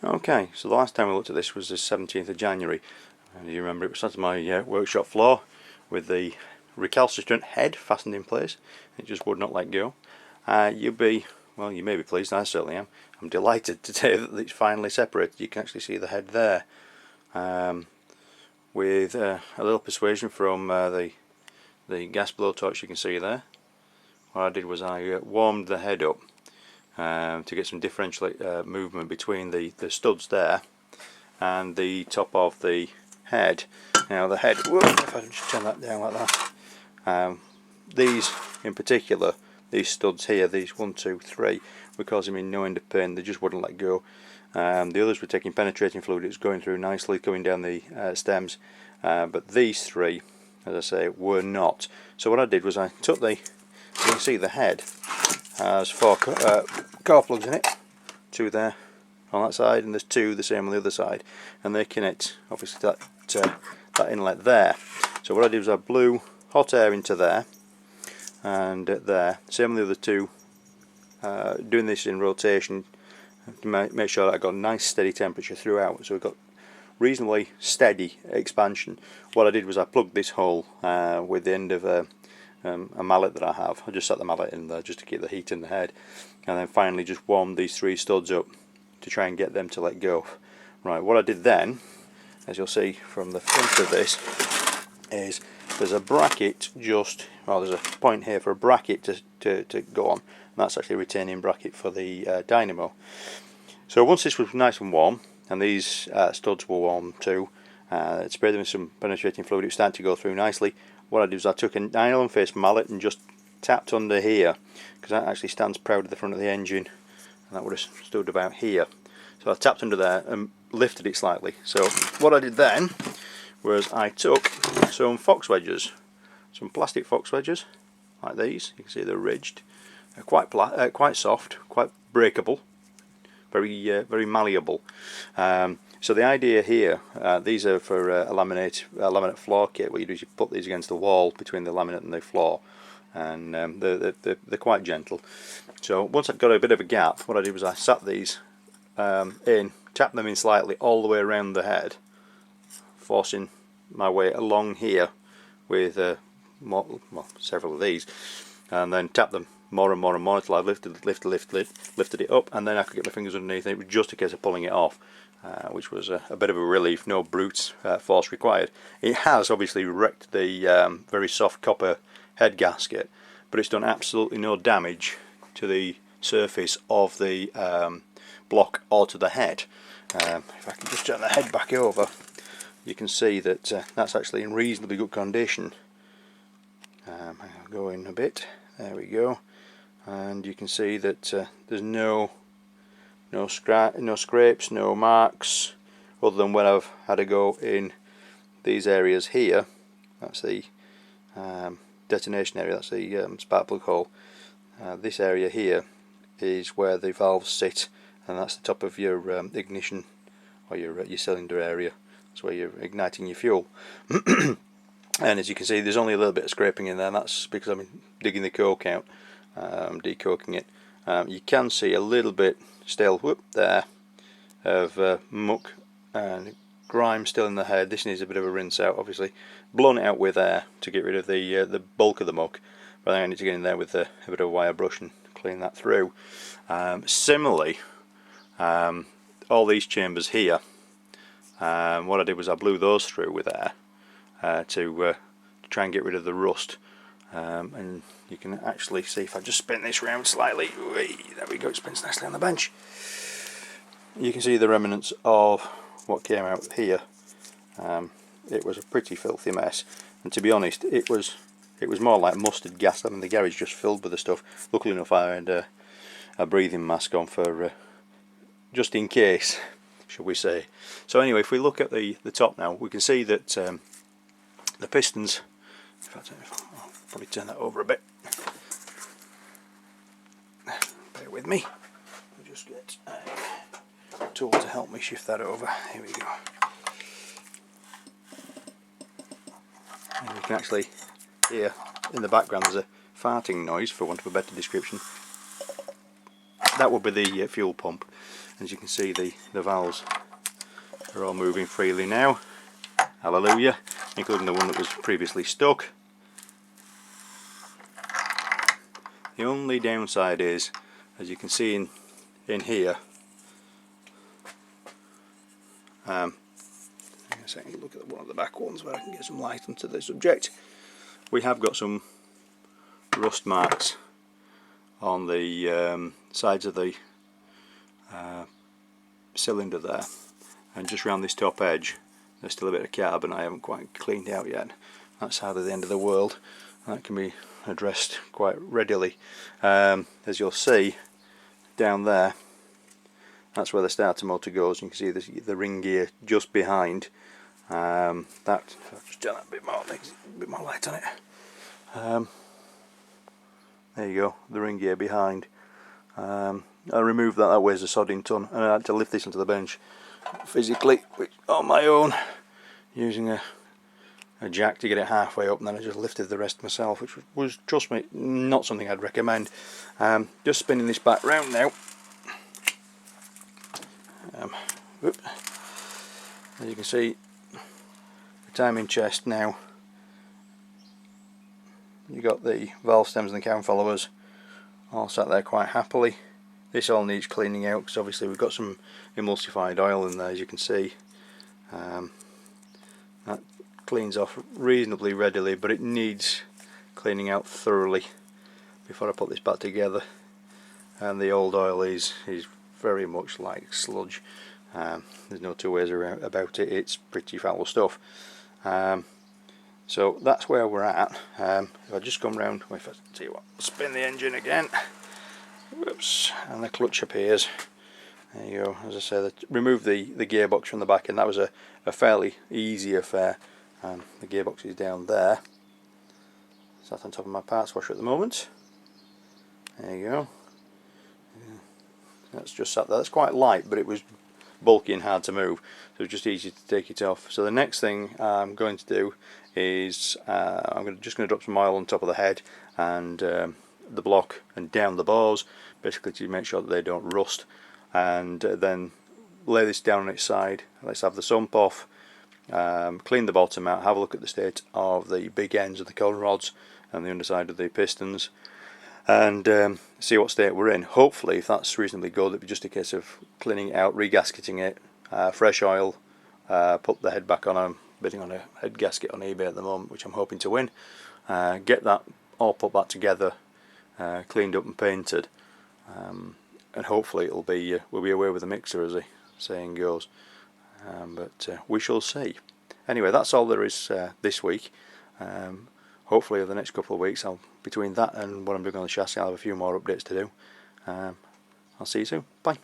Okay, so the last time we looked at this was the 17th of January, and you remember it was sat on my workshop floor with the recalcitrant head fastened in place. It just would not let go. You may be pleased, I certainly am. I'm delighted to say that it's finally separated. You can actually see the head there, with a little persuasion from the gas blowtorch you can see there. What I did was I warmed the head up to get some differential movement between the studs there and the top of the head. Now the head, whoa, if I just turn that down like that, these in particular, these studs here, these 1, 2, 3, were causing me no end of pain. They just wouldn't let go. The others were taking penetrating fluid, it was going through nicely, going down the stems, but these three, as I say, were not. So what I did was I took you can see the head has 4 core plugs in it, 2 there on that side, and there's 2 the same on the other side, and they connect obviously that inlet there. So what I did was I blew hot air into there and there, same on the other 2, doing this in rotation to make sure that I got a nice steady temperature throughout, so we've got reasonably steady expansion. What I did was I plugged this hole with the end of a mallet that I have. I just set the mallet in there just to keep the heat in the head, and then finally just warmed these 3 studs up to try and get them to let go. Right, what I did then, as you'll see from the front of this, is there's a bracket just, well, there's a point here for a bracket to go on, and that's actually a retaining bracket for the dynamo. So once this was nice and warm, and these studs were warm too, sprayed them with some penetrating fluid, it was starting to go through nicely. What I did was I took a nylon face mallet and just tapped under here, because that actually stands proud at the front of the engine, and that would have stood about here. So I tapped under there and lifted it slightly. So what I did then was I took some fox wedges, some plastic fox wedges like these. You can see they're ridged, they're quite soft, quite breakable, very malleable. So the idea here, these are for a laminate floor kit. What you do is you put these against the wall between the laminate and the floor, and they're quite gentle. So once I've got a bit of a gap, what I did was I sat these in, tapped them in slightly all the way around the head, forcing my way along here with several of these, and then tapped them more and more and more until I lifted it up, and then I could get my fingers underneath, and it was just a case of pulling it off. Which was a bit of a relief, no brute force required. It has obviously wrecked the very soft copper head gasket, but it's done absolutely no damage to the surface of the block or to the head. If I can just turn the head back over, you can see that that's actually in reasonably good condition. I'll go in a bit, there we go, and you can see that there's no scrapes, no marks, other than when I've had a go in these areas here. That's the detonation area, that's the spark plug hole. This area here is where the valves sit, and that's the top of your ignition, or your cylinder area. That's where you're igniting your fuel. And as you can see, there's only a little bit of scraping in there, and that's because I'm digging the coke out, decoking it. You can see a little bit still there of muck and grime still in the head. This needs a bit of a rinse out, obviously. Blown it out with air to get rid of the bulk of the muck, but I need to get in there with a bit of a wire brush and clean that through. Similarly, all these chambers here, what I did was I blew those through with air to try and get rid of the rust. And you can actually see, if I just spin this round slightly, there we go, it spins nicely on the bench. You can see the remnants of what came out here. It was a pretty filthy mess, and to be honest, it was more like mustard gas. I mean, the garage just filled with the stuff. Luckily enough, I had a breathing mask on for just in case, shall we say. So anyway, if we look at the top now, we can see that the pistons, I'll probably turn that over a bit, bear with me, I'll just get a tool to help me shift that over. Here we go. And you can actually hear in the background there's a farting noise, for want of a better description. That would be the fuel pump. As you can see, the valves are all moving freely now. Hallelujah, including the one that was previously stuck. The only downside is, as you can see in here, look at one of the back ones where I can get some light onto the subject. We have got some rust marks on the sides of the cylinder there, and just around this top edge there's still a bit of carbon I haven't quite cleaned out yet. That's hardly the end of the world. That can be addressed quite readily. As you'll see down there, that's where the starter motor goes. You can see the ring gear just behind. I'll just turn that a bit more light on it. There you go, the ring gear behind. I removed that weighs a sodding ton, and I had to lift this onto the bench physically on my own, using a jack to get it halfway up, and then I just lifted the rest myself, which was, trust me, not something I'd recommend. Just spinning this back round now. As you can see, the timing chest now, you got the valve stems and the cam followers all sat there quite happily. This all needs cleaning out because obviously we've got some emulsified oil in there, as you can see. That cleans off reasonably readily, but it needs cleaning out thoroughly before I put this back together. And the old oil is very much like sludge. There's no two ways about it. It's pretty foul stuff. So that's where we're at. If I just come round, if I tell you what, spin the engine again. Whoops, and the clutch appears. There you go. As I said, remove the gearbox from the back, and that was a fairly easy affair. The gearbox is down there. Sat on top of my parts washer at the moment. There you go. That's just sat there. That's quite light, but it was bulky and hard to move, so it's just easy to take it off. So the next thing I'm going to do is I'm just going to drop some oil on top of the head and the block and down the bars, basically to make sure that they don't rust, and then lay this down on its side. Let's have the sump off, clean the bottom out, have a look at the state of the big ends of the cone rods and the underside of the pistons, and see what state we're in. Hopefully, if that's reasonably good, it'll be just a case of cleaning it out, regasketing it, fresh oil, put the head back on. I'm bidding on a head gasket on eBay at the moment, which I'm hoping to win. Get that all put back together, cleaned up and painted, and hopefully it'll be we'll be away with the mixer, as the saying goes. But we shall see. Anyway, that's all there is this week. Hopefully over the next couple of weeks, between that and what I'm doing on the chassis, I'll have a few more updates to do. I'll see you soon. Bye.